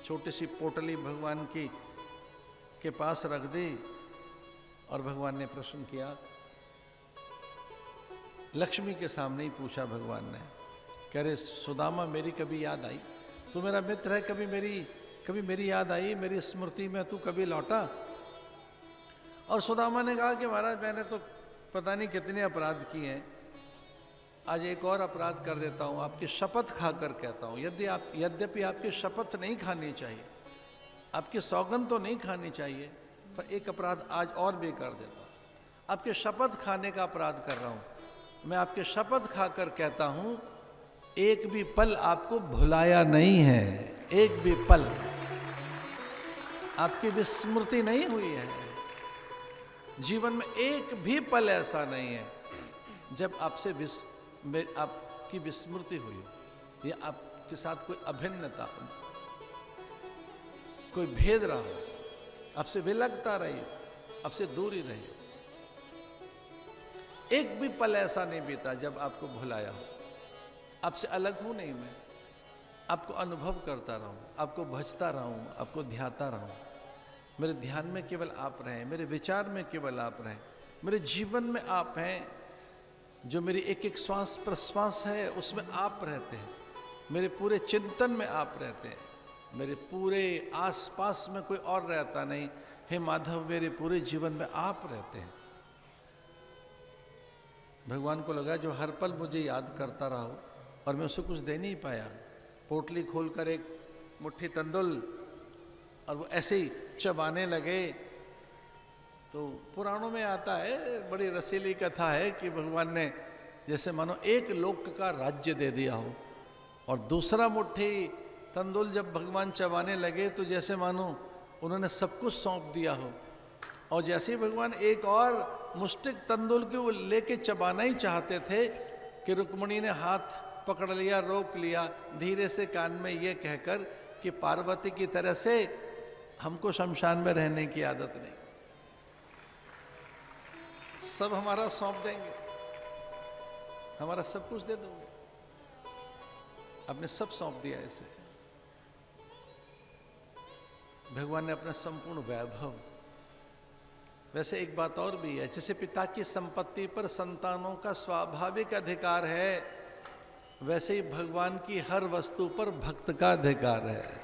छोटी सी पोटली भगवान की के पास रख दी और भगवान ने प्रश्न किया। लक्ष्मी के सामने ही पूछा भगवान ने, कह रहे सुदामा मेरी कभी याद आई? तू मेरा मित्र है, कभी मेरी याद आई, मेरी स्मृति में तू कभी लौटा? और सुदामा ने कहा कि महाराज मैंने तो पता नहीं कितने अपराध किए हैं, आज एक और अपराध कर देता हूँ, आपकी शपथ खाकर कहता हूँ। यद्यपि आपकी शपथ नहीं खानी चाहिए, आपकी सौगंध तो नहीं खानी चाहिए, पर एक अपराध आज और भी कर देता हूँ। आपके शपथ खाने का अपराध कर रहा हूँ। मैं आपके शपथ खाकर कहता हूँ, एक भी पल आपको भुलाया नहीं है, एक भी पल आपकी विस्मृति नहीं हुई है। जीवन में एक भी पल ऐसा नहीं है जब आपकी विस्मृति हुई हो, या आपके साथ कोई अभिन्नता हो, कोई भेद रहा हो, आपसे विलगता रही हो, आपसे दूरी रही हो। एक भी पल ऐसा नहीं बीता जब आपको भुलाया हो। आपसे अलग हूं नहीं मैं, आपको अनुभव करता रहूं, आपको भजता रहूं, आपको ध्याता रहूं। मेरे ध्यान में केवल आप रहें, मेरे विचार में केवल आप रहें, मेरे जीवन में आप हैं। जो मेरी एक एक श्वास प्रश्वास है उसमें आप रहते हैं, मेरे पूरे चिंतन में आप रहते हैं, मेरे पूरे आसपास में कोई और रहता नहीं। हे माधव, मेरे पूरे जीवन में आप रहते हैं। भगवान को लगा जो हर पल मुझे याद करता रहा हो और मैं उसे कुछ दे नहीं पाया। पोटली खोलकर एक मुट्ठी तंदुल और वो ऐसे ही चबाने लगे। तो पुराणों में आता है, बड़ी रसीली कथा है कि भगवान ने जैसे मानो एक लोक का राज्य दे दिया हो, और दूसरा मुट्ठी तंदुल जब भगवान चबाने लगे तो जैसे मानो उन्होंने सब कुछ सौंप दिया हो। और जैसे ही भगवान एक और मुष्टिक तंदुल के वो लेके चबाना ही चाहते थे कि रुक्मिणी ने हाथ पकड़ लिया, रोक लिया, धीरे से कान में ये कहकर कि पार्वती की तरह से हमको शमशान में रहने की आदत नहीं, सब हमारा सौंप देंगे, हमारा सब कुछ दे दोगे। आपने सब सौंप दिया ऐसे। भगवान ने अपना संपूर्ण वैभव। वैसे एक बात और भी है, जैसे पिता की संपत्ति पर संतानों का स्वाभाविक अधिकार है, वैसे ही भगवान की हर वस्तु पर भक्त का अधिकार है।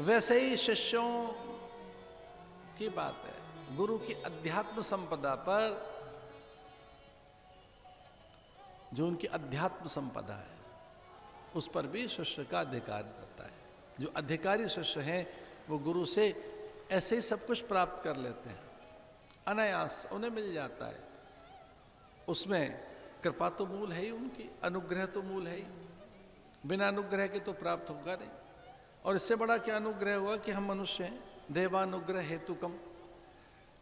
वैसे ही शिष्यों की बात है, गुरु की अध्यात्म संपदा पर, जो उनकी अध्यात्म संपदा है उस पर भी शिष्य का अधिकार रहता है। जो अधिकारी शिष्य हैं वो गुरु से ऐसे ही सब कुछ प्राप्त कर लेते हैं, अनायास उन्हें मिल जाता है। उसमें कृपा तो मूल है ही उनकी, अनुग्रह तो मूल है ही, बिना अनुग्रह के तो प्राप्त होगा नहीं। और इससे बड़ा क्या अनुग्रह हुआ कि हम मनुष्य हैं, देवानुग्रह हेतुकम।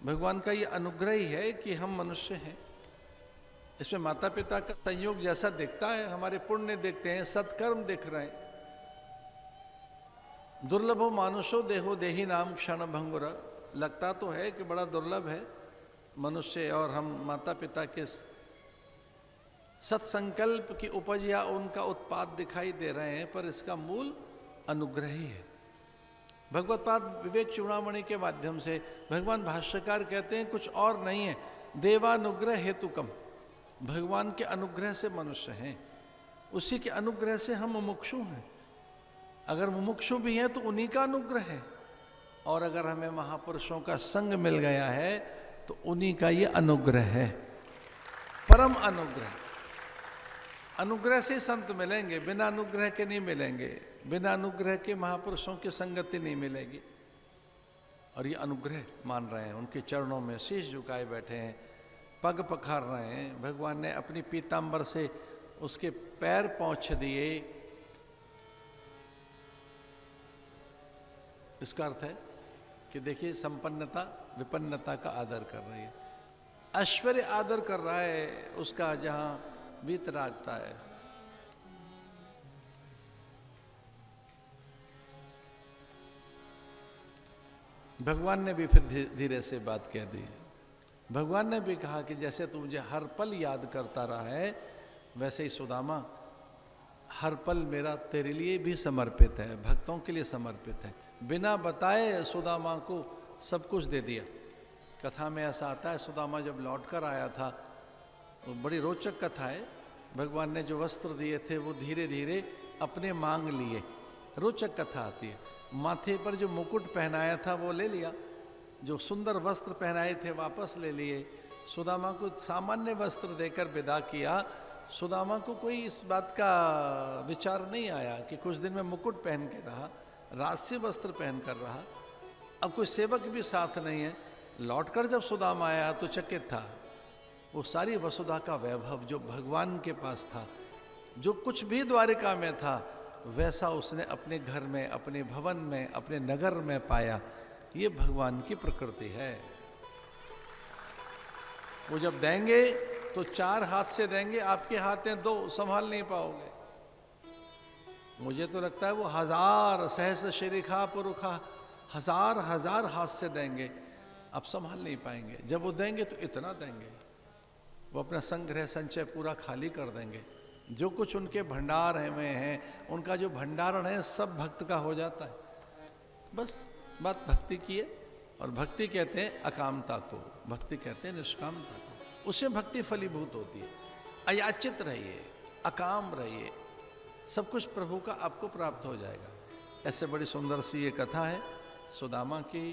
भगवान का ये अनुग्रह ही है कि हम मनुष्य हैं। इसमें माता पिता का संयोग जैसा दिखता है, हमारे पुण्य दिखते हैं, सत्कर्म दिख रहे हैं। दुर्लभो मानुषो देहो देही नाम क्षण भंगुरा, लगता तो है कि बड़ा दुर्लभ है मनुष्य और हम माता पिता के सत्संकल्प की उपज या उनका उत्पाद दिखाई दे रहे हैं, पर इसका मूल अनुग्रह ही है। भगवत पाद विवेक चूड़ामणि के माध्यम से भगवान भाष्यकार कहते हैं कुछ और नहीं है, देवानुग्रह हेतुकम। भगवान के अनुग्रह से मनुष्य हैं, उसी के अनुग्रह से हम मुमुक्षु हैं। अगर मुमुक्षु भी हैं तो उन्हीं का अनुग्रह है, और अगर हमें महापुरुषों का संग मिल गया है तो उन्हीं का ये अनुग्रह है, परम अनुग्रह। अनुग्रह से संत मिलेंगे, बिना अनुग्रह के नहीं मिलेंगे, बिना अनुग्रह के महापुरुषों की संगति नहीं मिलेगी। और ये अनुग्रह मान रहे हैं, उनके चरणों में शीश झुकाए बैठे हैं, पग पखार रहे हैं। भगवान ने अपनी पीतांबर से उसके पैर पोंछ दिए। इसका अर्थ है कि देखिए, संपन्नता विपन्नता का आदर कर रही है, ऐश्वर्य आदर कर रहा है उसका जहां वीतरागता है। भगवान ने भी फिर धीरे से बात कह दी। भगवान ने भी कहा कि जैसे तू मुझे हर पल याद करता रहा है, वैसे ही सुदामा हर पल मेरा तेरे लिए भी समर्पित है, भक्तों के लिए समर्पित है। बिना बताए सुदामा को सब कुछ दे दिया। कथा में ऐसा आता है, सुदामा जब लौट कर आया था, वो बड़ी रोचक कथा है। भगवान ने जो वस्त्र दिए थे वो धीरे धीरे अपने मांग लिए। रोचक कथा आती है। माथे पर जो मुकुट पहनाया था वो ले लिया, जो सुंदर वस्त्र पहनाए थे वापस ले लिए। सुदामा को सामान्य वस्त्र देकर विदा किया। सुदामा को कोई इस बात का विचार नहीं आया कि कुछ दिन में मुकुट पहन के रहा, राजसी वस्त्र पहन कर रहा, अब कोई सेवक भी साथ नहीं है। लौटकर जब सुदामा आया तो चकित था। वो सारी वसुधा का वैभव जो भगवान के पास था, जो कुछ भी द्वारिका में था, वैसा उसने अपने घर में, अपने भवन में, अपने नगर में पाया। ये भगवान की प्रकृति है। वो जब देंगे तो 4 हाथ से देंगे, आपके हाथ में 2, संभाल नहीं पाओगे। मुझे तो लगता है वो 1000 सहस शिरिखा पुरुखा, हजार हाथ से देंगे, आप संभाल नहीं पाएंगे। जब वो देंगे तो इतना देंगे, वो अपना संग्रह संचय पूरा खाली कर देंगे। जो कुछ उनके भंडार में है, उनका जो भंडारण है सब भक्त का हो जाता है। बस बात भक्ति की है। और भक्ति कहते हैं अकामता को, भक्ति कहते हैं निष्कामता को। उससे भक्ति फलीभूत होती है। अयाचित रहिए, अकाम रहिए, सब कुछ प्रभु का आपको प्राप्त हो जाएगा। ऐसे बड़ी सुंदर सी ये कथा है सुदामा की।